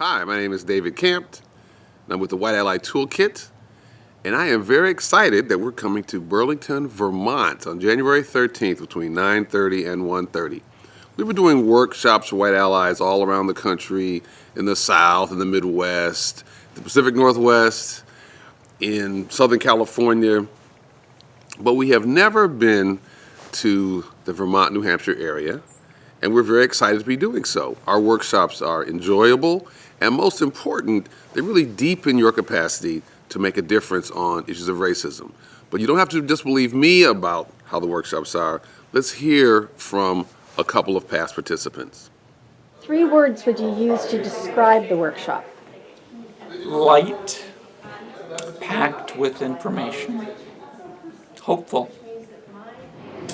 Hi, my name is David Campt, and I'm with the White Ally Toolkit, and I am very excited that we're coming to Burlington, Vermont on January 13th between 9:30 and 1:30. We've been doing workshops for White Allies all around the country, in the South, in the Midwest, the Pacific Northwest, in Southern California, but we have never been to the Vermont, New Hampshire area, and we're very excited to be doing so. Our workshops are enjoyable, and most important, they really deepen your capacity to make a difference on issues of racism. But you don't have to just believe me about how the workshops are. Let's hear from a couple of past participants. 3 words would you use to describe the workshop? Light, packed with information, hopeful.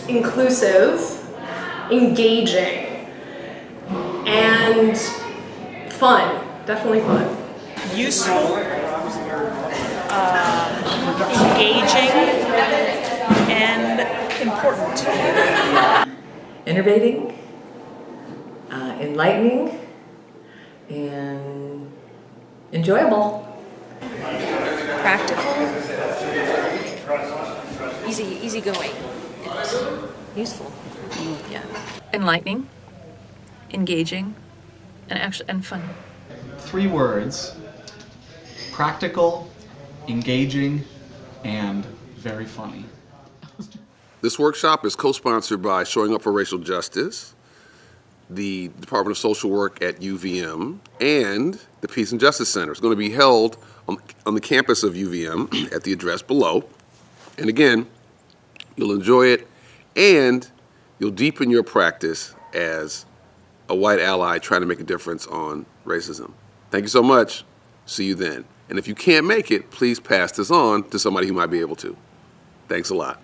Inclusive, engaging, and fun. Definitely fun. Useful, engaging, and important. Innovating, enlightening, and enjoyable. Practical, easygoing, and useful. Yeah. Enlightening, engaging, and fun. 3 words: practical, engaging, and very funny. This workshop is co-sponsored by Showing Up for Racial Justice, the Department of Social Work at UVM, and the Peace and Justice Center. It's going to be held on the campus of UVM at the address below. And again, you'll enjoy it and you'll deepen your practice as a white ally trying to make a difference on racism. Thank you so much. See you then. And if you can't make it, please pass this on to somebody who might be able to. Thanks a lot.